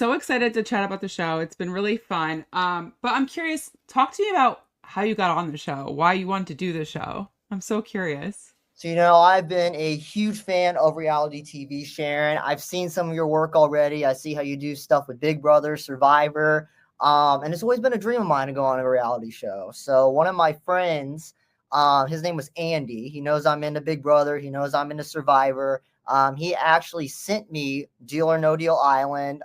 so excited to chat about the show. It's been really fun. But I'm curious, talk to me about how you got on the show, why you wanted to do the show. I'm so curious. So, I've been a huge fan of reality TV, Sharon. I've seen some of your work already. I see how you do stuff with Big Brother, Survivor. And it's always been a dream of mine to go on a reality show. So one of my friends, his name was Andy. He knows I'm into Big Brother. He knows I'm into Survivor. He actually sent me Deal or No Deal Island.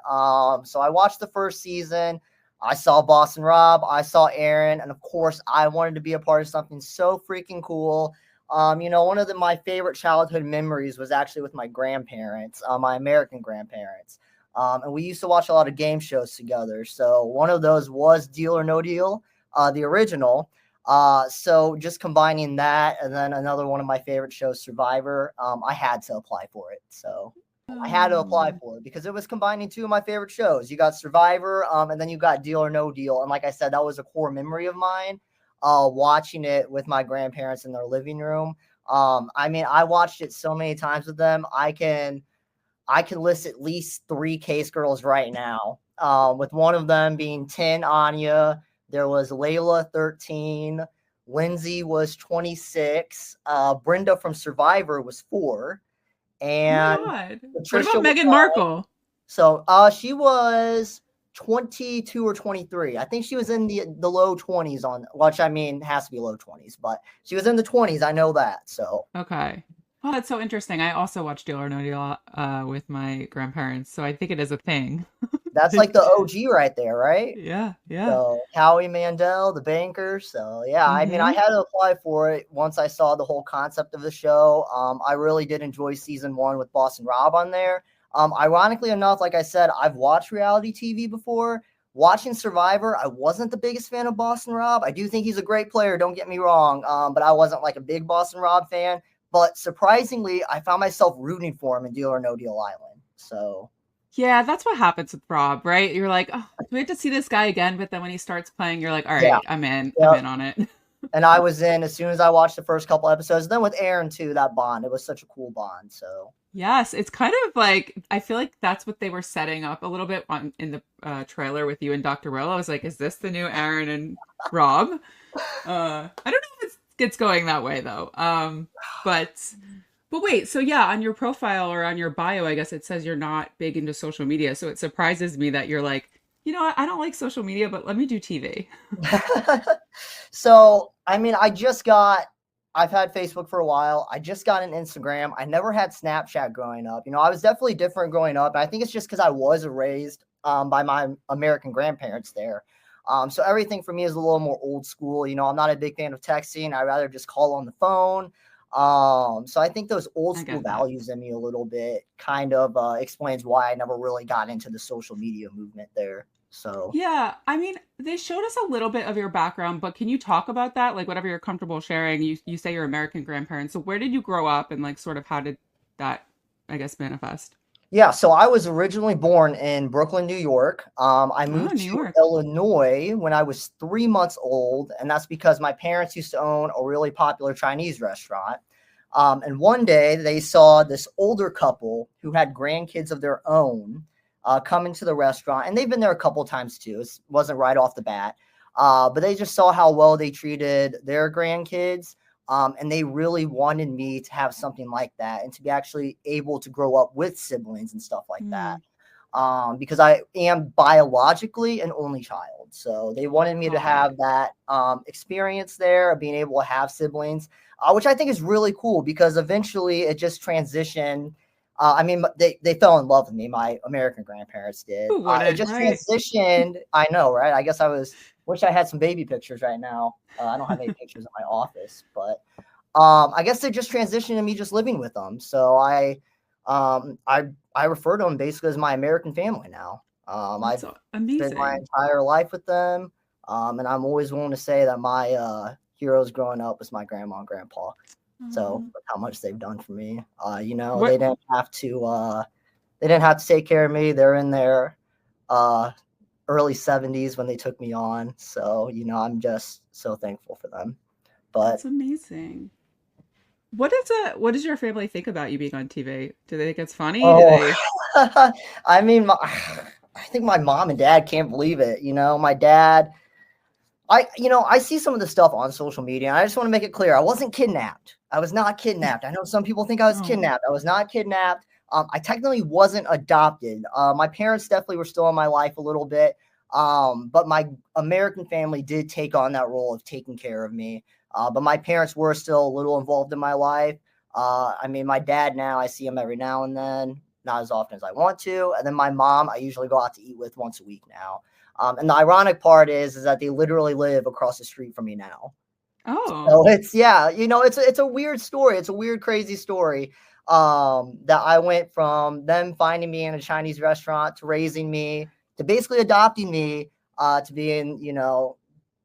So I watched the first season. I saw Boston Rob. I saw Aaron. And of course, I wanted to be a part of something so freaking cool. One of my favorite childhood memories was actually with my grandparents, my American grandparents. And we used to watch a lot of game shows together. So one of those was Deal or No Deal, the original. So just combining that and then another one of my favorite shows, Survivor, I had to apply for it. So I had to apply for it because it was combining two of my favorite shows. You got Survivor, and then you got Deal or No Deal. And like I said, that was a core memory of mine. Watching it with my grandparents in their living room. I watched it so many times with them. I can list at least 3 case girls right now. With one of them being 10, Anya. There was Layla, 13. Lindsay was 26. Brenda from Survivor was 4. And Oh my God. Patricia What about was Meghan Markle? So she was 22 or 23. I think she was in the low 20s on, which has to be low 20s, but she was in the 20s. I know that. So Okay. Well, that's so interesting. I also watched Deal or No Deal with my grandparents, so I think it is a thing. that's like the OG right there, right? Yeah, yeah. So Howie Mandel, the banker. So yeah, I Mm-hmm. had to apply for it once I saw the whole concept of the show. I really did enjoy season 1 with Boston Rob on there. Ironically enough, like I said, I've watched reality TV before. Watching Survivor, I wasn't the biggest fan of Boston Rob. I do think he's a great player, don't get me wrong, but I wasn't like a big Boston Rob fan. But surprisingly, I found myself rooting for him in Deal or No Deal Island. So Yeah, that's what happens with Rob, right? You're like, oh, do we have to see this guy again? But then when he starts playing, you're like, all yeah, right, I'm in. I'm yeah. in on it. And I was in as soon as I watched the first couple episodes. Then with Aaron too, that bond. It was such a cool bond. So Yes, it's kind of like I feel like that's what they were setting up a little bit in the trailer with you and Dr. Will. I was like, is this the new Aaron and Rob? I don't know if it's going that way though. But wait, so yeah, on your profile or on your bio, I guess it says you're not big into social media. So it surprises me that you're like, I don't like social media, but let me do TV. so I've had Facebook for a while. I just got an Instagram. I never had Snapchat growing up. I was definitely different growing up. I think it's just because I was raised by my American grandparents there. So everything for me is a little more old school. I'm not a big fan of texting. I'd rather just call on the phone. So I think those old I school get that. values in me a little bit kind of explains why I never really got into the social media movement there. So Yeah, I mean, they showed us a little bit of your background, but can you talk about that? Like whatever you're comfortable sharing. You say you're American grandparents. So where did you grow up and like sort of how did that, I guess, manifest? yeah, so I was originally born in Brooklyn, New York. I Oh, moved New to York. Illinois when I was 3 months old, and that's because my parents used to own a really popular Chinese restaurant. And one day they saw this older couple who had grandkids of their own come into the restaurant, and they've been there a couple times too. It wasn't right off the bat, but they just saw how well they treated their grandkids. And they really wanted me to have something like that and to be actually able to grow up with siblings and stuff like that. Hmm. Because I am biologically an only child. So they wanted me to Got it. have that experience there of being able to have siblings, which I think is really cool because eventually it just transitioned. They fell in love with me. My American grandparents did. Who It wouldn't, just right? transitioned. I know, right? I guess wish I had some baby pictures right now. I don't have any pictures in my office, but I guess they just transitioned to me just living with them. So um, I, I refer to them basically as my American family now. I've spent my Amazing. entire life with them, and I'm always willing to say that my heroes growing up was my grandma and grandpa. So Um, how much they've done for me. They what didn't have to. They didn't have to take care of me. They're in their uh, early 70s when they took me on. So I'm just so thankful for them. But That's amazing. What does your family think about you being on TV? Do they think it's funny? Do oh, they I mean, I think my mom and dad can't believe it. My dad, I see some of the stuff on social media, and I just want to make it clear. I wasn't kidnapped. I was not kidnapped. I know some people think I was Oh, kidnapped. I was not kidnapped. I technically wasn't adopted. My parents definitely were still in my life a little bit. But my American family did take on that role of taking care of me. But my parents were still a little involved in my life. I mean, my dad now, I see him every now and then, not as often as I want to. And then my mom, I usually go out to eat with once a week now. And the ironic part is that they literally live across the street from me now. oh, So it's a weird story. It's a weird, crazy story. That I went from them finding me in a Chinese restaurant to raising me to basically adopting me, to being,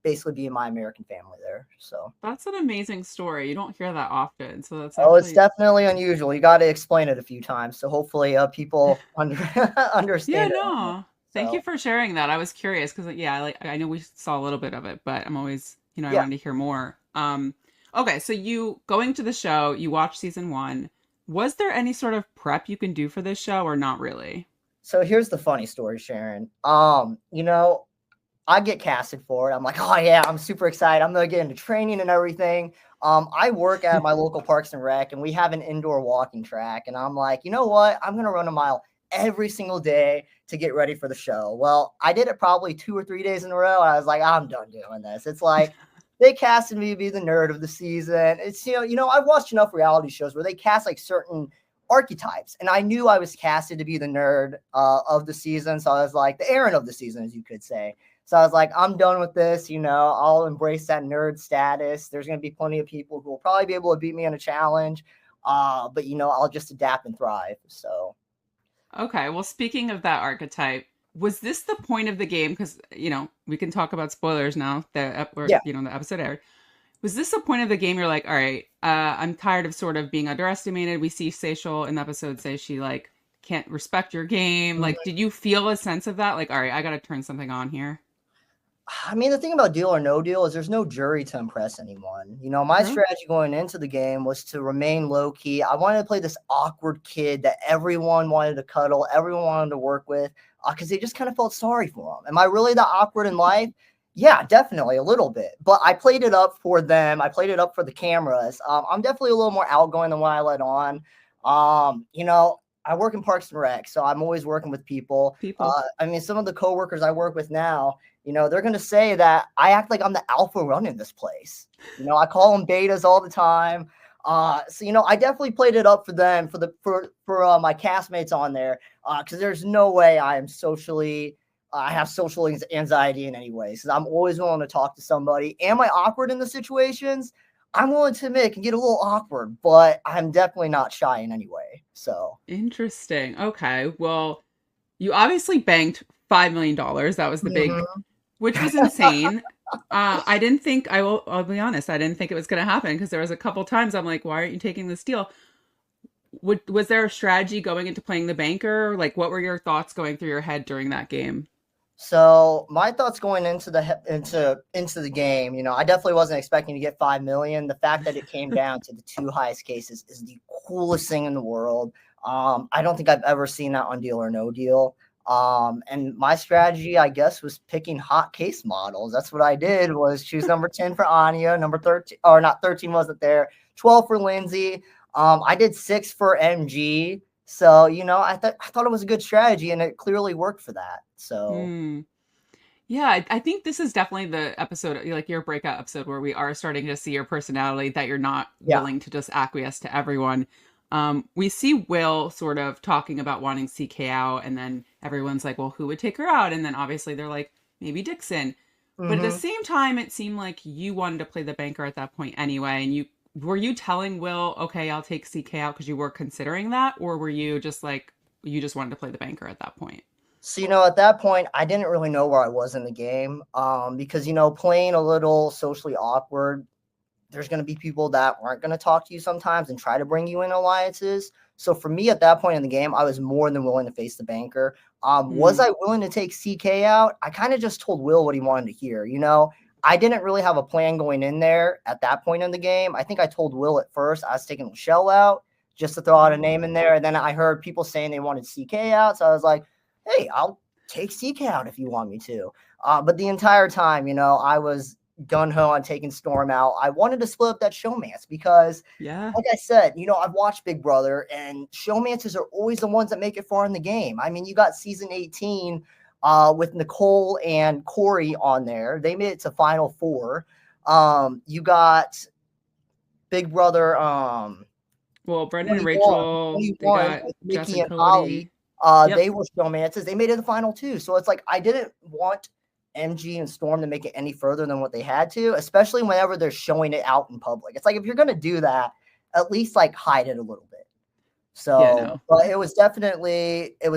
basically being my American family there. So, that's an amazing story. You don't hear that often, so that's oh, it's actually definitely unusual. You got to explain it a few times. So hopefully, people yeah, understand it. no. Thank you So, for sharing that. I was curious because yeah, like I know we saw a little bit of it, but I'm always, I yeah. wanted to hear more. Okay, so you going to the show, you watched season one. Was there any sort of prep you can do for this show or not really? So here's the funny story, Sharon. I get casted for it. I'm like, oh yeah, I'm super excited. I'm gonna get into training and everything. I work at my local Parks and Rec, and we have an indoor walking track. And I'm like, you know what? I'm gonna run a mile every single day to get ready for the show. Well, I did it probably 2 or 3 days in a row. And I was like, I'm done doing this. It's like they casted me to be the nerd of the season. It's I've watched enough reality shows where they cast like certain archetypes, and I knew I was casted to be the nerd of the season. So I was like the Aaron of the season, as you could say. So I was like, I'm done with this. I'll embrace that nerd status. There's going to be plenty of people who will probably be able to beat me in a challenge. But I'll just adapt and thrive. So, Okay, well, speaking of that archetype, was this the point of the game? Because, we can talk about spoilers now, yeah. the episode aired. Was this the point of the game? You're like, all right, I'm tired of sort of being underestimated. We see Seychelle in the episode say she like can't respect your game. Like, did you feel a sense of that? Like, all right, I got to turn something on here. I mean, the thing about Deal or No Deal is there's no jury to impress anyone. My True. strategy going into the game was to remain low key. I wanted to play this awkward kid that everyone wanted to cuddle, everyone wanted to work with, because they just kind of felt sorry for him. Am I really that awkward in life? Yeah, definitely a little bit. But I played it up for them. I played it up for the cameras. I'm definitely a little more outgoing than what I let on. I work in Parks and Rec, so I'm always working with people. People. I mean, some of the coworkers I work with now, they're going to say that I act like I'm the alpha running this place. I call them betas all the time. So I definitely played it up for them, for my castmates on there, because there's no way I have social anxiety in any way. So I'm always willing to talk to somebody. Am I awkward in the situations? I'm willing to admit it can get a little awkward, but I'm definitely not shy in any way. So Interesting. Okay. Well, you obviously banked $5 million. That was the big, mhm. which was insane. I didn't think I'll be honest, I didn't think it was going to happen because there was a couple times I'm like, why aren't you taking this deal? Was there a strategy going into playing the banker? Like, what were your thoughts going through your head during that game? So my thoughts going into the game, I definitely wasn't expecting to get 5 million. The fact that it came down to the two highest cases is the coolest thing in the world. I don't think I've ever seen that on Deal or No Deal. And my strategy, I guess, was picking hot case models. That's what I did, was choose number 10 for Anya, number 13, or not 13 wasn't there, 12 for Lindsay. I did 6 for MG. So, I thought it was a good strategy, and it clearly worked for that. So, Hmm. Yeah, I think this is definitely the episode, like your breakout episode, where we are starting to see your personality, that you're not yeah. willing to just acquiesce to everyone. We see Will sort of talking about wanting CK out, and then everyone's like, well, who would take her out? And then obviously they're like, maybe Dickson. But at the Hmm. same time, it seemed like you wanted to play the banker at that point anyway. And were you telling Will, okay, I'll take CK out because you were considering that? Or were you just like, you just wanted to play the banker at that point? So, at that point, I didn't really know where I was in the game, because, playing a little socially awkward, there's going to be people that aren't going to talk to you sometimes and try to bring you in alliances. So for me at that point in the game, I was more than willing to face the banker. Was Hmm. I willing to take CK out? I kind of just told Will what he wanted to hear. I didn't really have a plan going in there at that point in the game. I think I told Will at first I was taking Michelle out just to throw out a name in there. And then I heard people saying they wanted CK out. So I was like, hey, I'll take CK out if you want me to. But the entire time, I was gung-ho on taking Storm out. I wanted to split up that showmance because, Yeah. like I said, I've watched Big Brother, and showmances are always the ones that make it far in the game. I mean, you got season 18 with Nicole and Corey on there. They made it to Final Four. You got Big Brother Well, Brendan and 21, Rachel, they 21 got with Jess Mickey and and Holly. Cody. Yep. They were showmances. They made it to the final two. So it's like I didn't want MG and Storm to make it any further than what they had to, especially whenever they're showing it out in public. It's like if you're gonna do that, at least like hide it a little bit. Yeah, So, no. but it was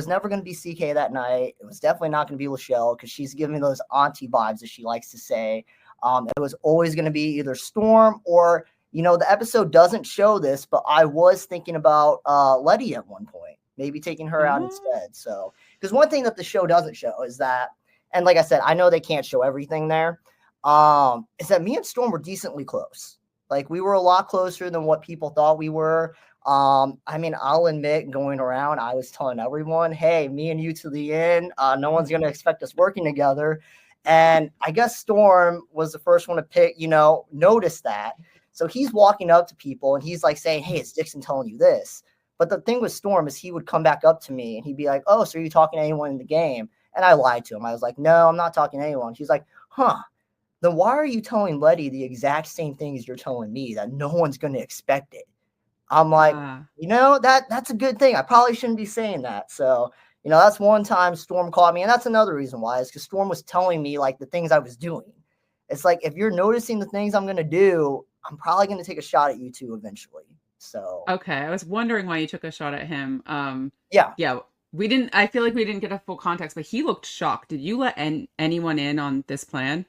never going to be CK that night. It was definitely not going to be Lachelle because she's giving me those auntie vibes, as she likes to say. It was always going to be either Storm or, the episode doesn't show this, but I was thinking about Letty at one point, maybe taking her out instead. So, because one thing that the show doesn't show is that, and like I said, I know they can't show everything there, is that me and Storm were decently close. Like we were a lot closer than what people thought we were. I mean, I'll admit going around, I was telling everyone, hey, me and you to the end, no one's going to expect us working together. And I guess Storm was the first one to pick, notice that. So he's walking up to people and he's like saying, hey, it's Dickson telling you this. But the thing with Storm is he would come back up to me and he'd be like, oh, so are you talking to anyone in the game? And I lied to him. I was like, no, I'm not talking to anyone. He's like, huh, then why are you telling Letty the exact same things you're telling me, that no one's going to expect it? I'm like, that's a good thing. I probably shouldn't be saying that. So, that's one time Storm caught me. And that's another reason why, is because Storm was telling me like the things I was doing. It's like, if you're noticing the things I'm going to do, I'm probably going to take a shot at you too eventually. So. Okay. I was wondering why you took a shot at him. Yeah. Yeah. I feel like we didn't get a full context, but he looked shocked. Did you let anyone in on this plan?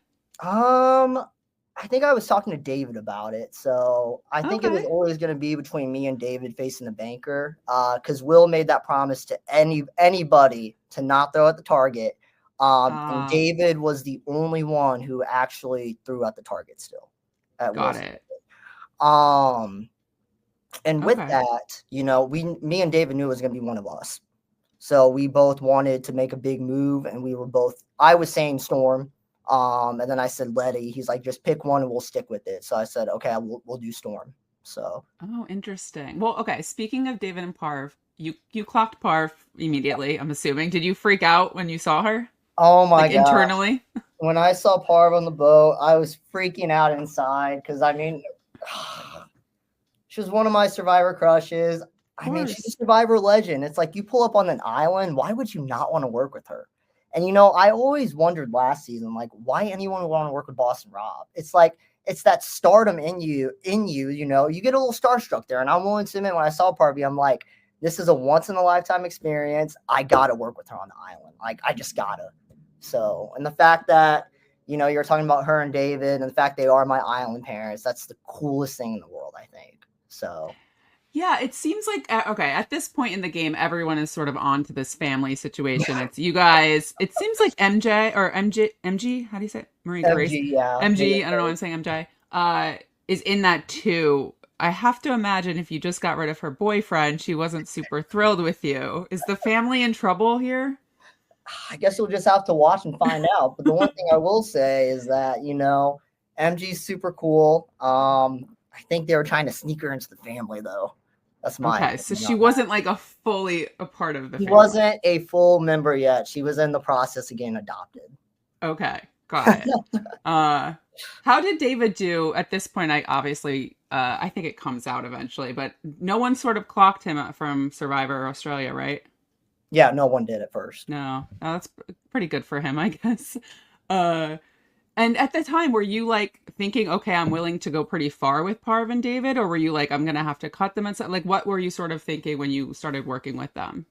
I think I was talking to David about it. So I think it was always going to be between me and David facing the banker. Because Will made that promise to anybody to not throw at the target. And David was the only one who actually threw at the target still. Got it. And with that, me and David knew it was going to be one of us. So we both wanted to make a big move, and I was saying Storm. And then I said Letty. He's like, just pick one and we'll stick with it. So I said, okay, we'll do Storm. So. Oh, interesting. Well, okay. Speaking of David and Parv, you clocked Parv immediately, I'm assuming. Did you freak out when you saw her? Oh my god! Internally? When I saw Parv on the boat, I was freaking out inside because I mean, she was one of my Survivor crushes. I mean, she's a Survivor legend. It's like you pull up on an island. Why would you not want to work with her? And, I always wondered last season, like, why anyone would want to work with Boston Rob? It's like, it's that stardom in you, you get a little starstruck there. And I'm willing to admit, when I saw Parvati, I'm like, this is a once-in-a-lifetime experience. I got to work with her on the island. Like, I just got to. So, and the fact that, you're talking about her and David, and the fact they are my island parents, that's the coolest thing in the world, I think. So. Yeah, it seems like, at this point in the game, everyone is sort of on to this family situation. It's you guys. It seems like MG, how do you say it? Marie Grace? MG, yeah. MG, I don't know why I'm saying MJ, is in that too. I have to imagine if you just got rid of her boyfriend, she wasn't super thrilled with you. Is the family in trouble here? I guess we'll just have to watch and find out. But the one thing I will say is that, MG's super cool. I think they were trying to sneak her into the family, though. That's my okay. So she wasn't like a part of the family. She wasn't a full member yet. She was in the process of getting adopted. Okay, got it. How did David do at this point? I think it comes out eventually, but no one sort of clocked him from Survivor Australia, right? Yeah, no one did at first. No, that's pretty good for him, I guess. And at the time, were you like thinking, okay, I'm willing to go pretty far with Parv and David? Or were you like, I'm going to have to cut them and stuff? Like, what were you sort of thinking when you started working with them?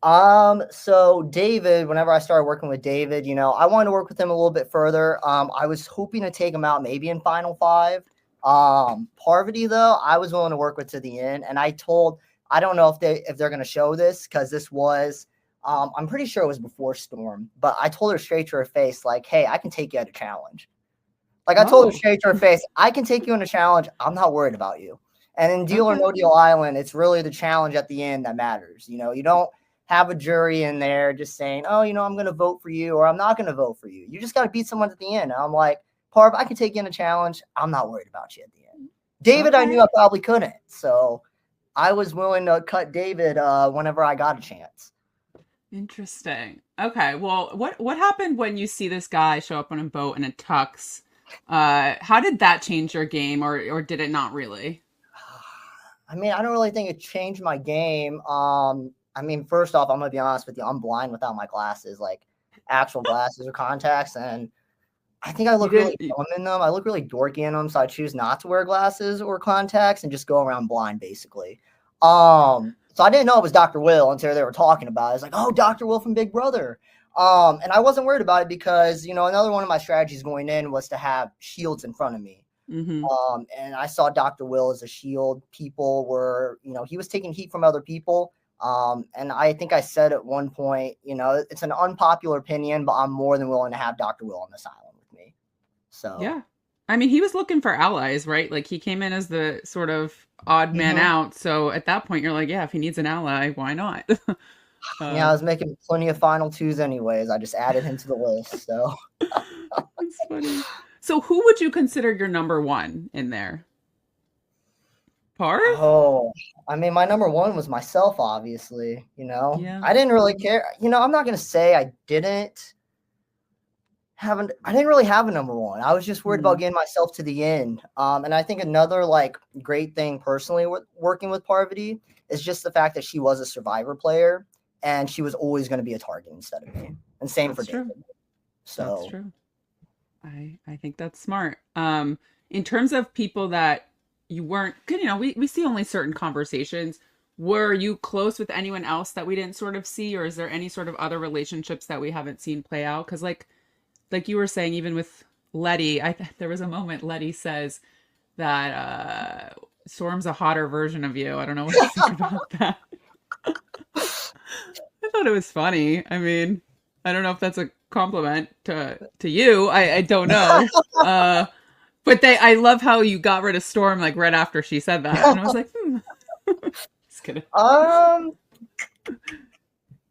So David, whenever I started working with David, I wanted to work with him a little bit further. I was hoping to take him out maybe in Final 5. Parvati, though, I was willing to work with to the end. And I don't know if they're going to show this, because this was, I'm pretty sure it was before Storm, but I told her straight to her face, like, hey, I can take you at a challenge. Like, I told her straight to her face, I can take you in a challenge. I'm not worried about you. And in Deal or No Deal Island, it's really the challenge at the end that matters. You don't have a jury in there just saying, oh, I'm going to vote for you or I'm not going to vote for you. You just got to beat someone at the end. And I'm like, Parv, I can take you in a challenge. I'm not worried about you at the end. David, I knew I probably couldn't. So I was willing to cut David whenever I got a chance. Interesting. Okay. Well, what happened when you see this guy show up on a boat in a tux? How did that change your game, or did it not really? I mean, I don't really think it changed my game. I mean, first off, I'm gonna be honest with you. I'm blind without my glasses, like actual glasses or contacts, and I think I look really dumb in them. I look really dorky in them, so I choose not to wear glasses or contacts and just go around blind, basically. So I didn't know it was Dr. Will until they were talking about it. I was like, oh, Dr. Will from Big Brother. And I wasn't worried about it because, another one of my strategies going in was to have shields in front of me. Mm-hmm. And I saw Dr. Will as a shield. People were, he was taking heat from other people. And I think I said at one point, it's an unpopular opinion, but I'm more than willing to have Dr. Will on this island with me. So yeah, I mean, he was looking for allies, right? Like he came in as the sort of odd man out. So at that point, you're like, yeah, if he needs an ally, why not? Yeah, I was making plenty of final twos anyways. I just added him to the list. So that's funny. So who would you consider your number one in there? Parv? Oh, I mean, my number one was myself, obviously. Yeah. I didn't really care. I'm not gonna say I didn't really have a number one. I was just worried about getting myself to the end. And I think another great thing personally with working with Parvati is just the fact that she was a Survivor player and she was always going to be a target instead of me. And same for David. So that's true. I think that's smart. In terms of people that you weren't, we see only certain conversations. Were you close with anyone else that we didn't sort of see, or is there any sort of other relationships that we haven't seen play out? Because like you were saying, even with Letty, there was a moment Letty says that Storm's a hotter version of you. I don't know what to think about that. I thought it was funny. I mean, I don't know if that's a compliment to you. I don't know. But I love how you got rid of Storm like right after she said that, and I was like, just kidding.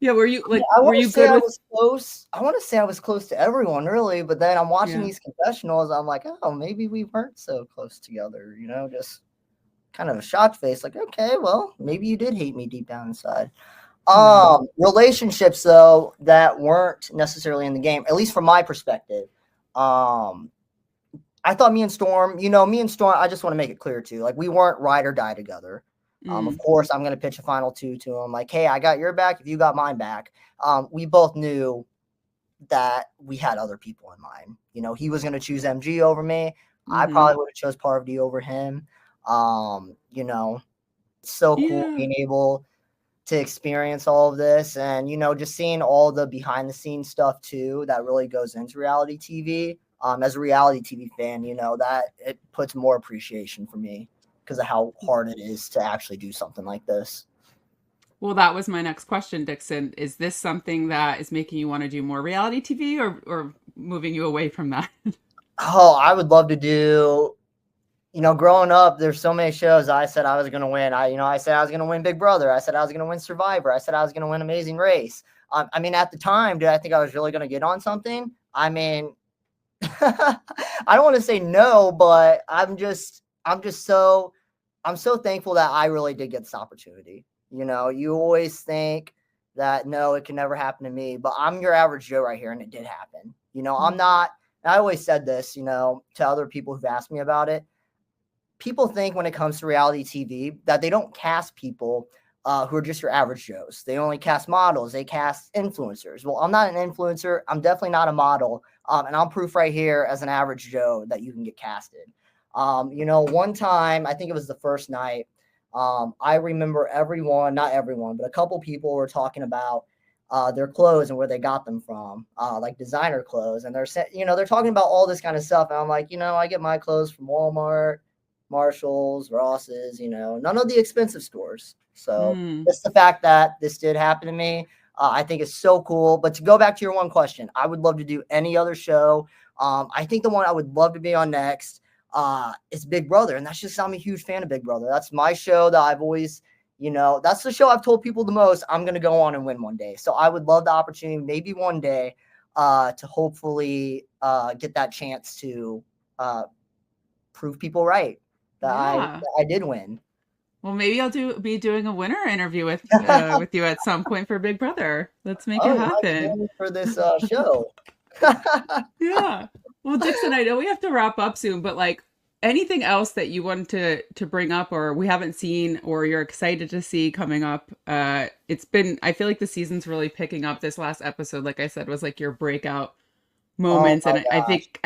Yeah, were you good? I want to say I was close to everyone, really. But then I'm watching these confessionals. I'm like, oh, maybe we weren't so close together. Just kind of a shocked face. Like, okay, well, maybe you did hate me deep down inside. Relationships though that weren't necessarily in the game, at least from my perspective. I thought me and Storm. I just want to make it clear too. Like, we weren't ride or die together. Of course, I'm going to pitch a final two to him. Like, hey, I got your back if you got mine back. We both knew that we had other people in mind. He was going to choose MG over me. I probably would have chose Parvati over him. It's so cool being able to experience all of this and, just seeing all the behind the scenes stuff too, that really goes into reality TV. As a reality TV fan, that it puts more appreciation for me because of how hard it is to actually do something like this. Well, that was my next question, Dickson. Is this something that is making you want to do more reality TV or moving you away from that? Oh, I would love to do, growing up, there's so many shows I said I was going to win. I said I was going to win Big Brother. I said I was going to win Survivor. I said I was going to win Amazing Race. I mean, at the time, did I think I was really going to get on something? I mean, I don't want to say no, but I'm so thankful that I really did get this opportunity. You always think that, no, it can never happen to me, but I'm your average Joe right here. And it did happen. I'm not, and I always said this, to other people who've asked me about it. People think when it comes to reality TV that they don't cast people who are just your average Joes. They only cast models. They cast influencers. Well, I'm not an influencer. I'm definitely not a model. And I'm proof right here as an average Joe that you can get casted. One time, I think it was the first night, I remember not everyone, but a couple people were talking about their clothes and where they got them from, like designer clothes. And they're talking about all this kind of stuff. And I'm like, I get my clothes from Walmart, Marshalls, Ross's, none of the expensive stores. So just the fact that this did happen to me, I think is so cool. But to go back to your one question, I would love to do any other show. I think the one I would love to be on next is Big Brother. And that's just, I'm a huge fan of Big Brother. That's my show that I've always, You know, that's the show I've told people the most. I'm going to go on and win one day. So I would love the opportunity, maybe one day, to hopefully get that chance to prove people right that Yeah. I did win. Well, maybe I'll be doing a winner interview with you at some point for Big Brother. Let's make it Oh, you might be happen. doing it for this show. Yeah. Well, Dixon, I know we have to wrap up soon, but like anything else that you wanted to bring up or we haven't seen or you're excited to see coming up? It's been I feel like the season's really picking up. This last episode, like I said, was like your breakout Oh moments, my and I gosh. think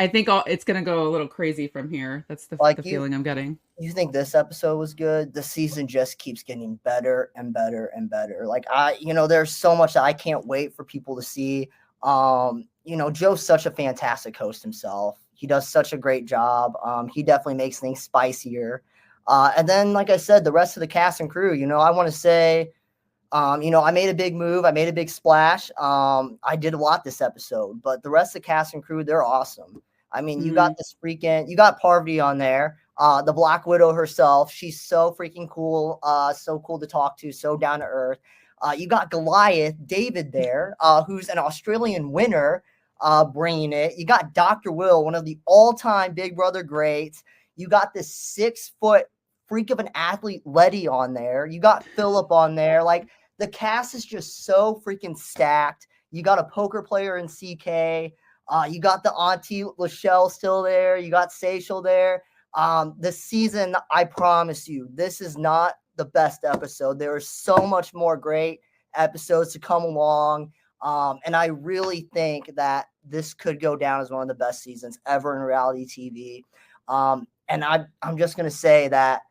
it's gonna go a little crazy from here. That's Like the feeling I'm getting. you think this episode was good? The season just keeps getting better and better and better. Like there's so much that I can't wait for people to see. Joe's such a fantastic host himself. He does such a great job. He definitely makes things spicier. And then, like I said, the rest of the cast and crew, I want to say, I made a big move. I made a big splash. I did a lot this episode, but the rest of the cast and crew, they're awesome. I mean, you got you got Parvati on there, the Black Widow herself. She's so freaking cool. So cool to talk to, so down to earth. You got Goliath, David there, who's an Australian winner, bringing it. You got Dr. Will, one of the all-time Big Brother greats. You got this 6-foot freak of an athlete, Letty, on there. You got Philip on there. Like, the cast is just so freaking stacked. You got a poker player in CK. You got the Auntie Lachelle still there. You got Seychelle there. This season, I promise you, this is not the best episode. There is so much more great episodes to come along. And I really think that this could go down as one of the best seasons ever in reality TV. And I'm just going to say that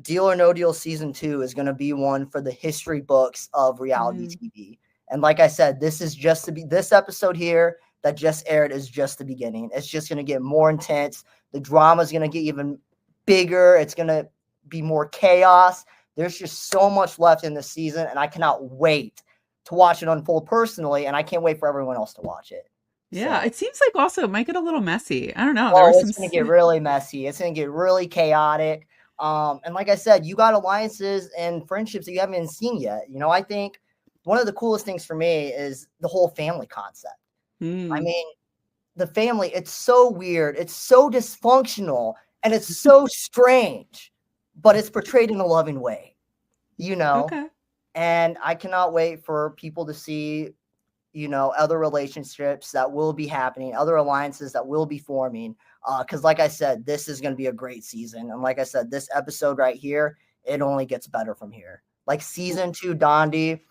Deal or No Deal season 2 is going to be one for the history books of reality TV. And like I said, this episode here that just aired is just the beginning. It's just going to get more intense. The drama is going to get even bigger. It's going to be more chaos. There's just so much left in this season, and I cannot wait to watch it unfold personally, and I can't wait for everyone else to watch it. Yeah, So, it seems like also it might get a little messy. I don't know. There was some. it's going to get really messy. It's going to get really chaotic. And like I said, you got alliances and friendships that you haven't even seen yet. I think one of the coolest things for me is the whole family concept. I mean, the family, it's so weird. It's so dysfunctional and it's so strange, but it's portrayed in a loving way, Okay. and I cannot wait for people to see, other relationships that will be happening, other alliances that will be forming. Because like I said, this is going to be a great season. And like I said, this episode right here, it only gets better from here. Like season 2, Dondi,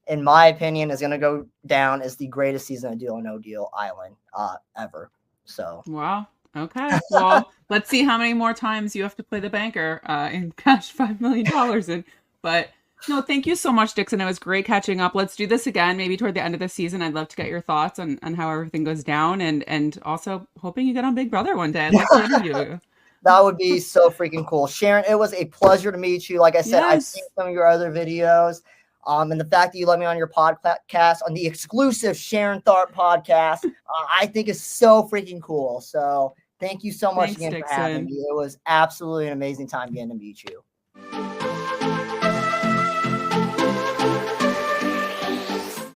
in my opinion, is going to go down as the greatest season of Deal or No Deal Island ever. So. Wow. Okay. Well, let's see how many more times you have to play the banker and cash $5 million in. But no, thank you so much, Dickson. It was great catching up. Let's do this again, maybe toward the end of the season. I'd love to get your thoughts on how everything goes down, and also hoping you get on Big Brother one day. I'd love to interview you. That would be so freaking cool. Sharon, it was a pleasure to meet you. Like I said, I've seen some of your other videos. And the fact that you let me on your podcast, on the exclusive Sharon Tharp podcast, I think is so freaking cool. So thank you so much again for having me. It was absolutely an amazing time getting to meet you.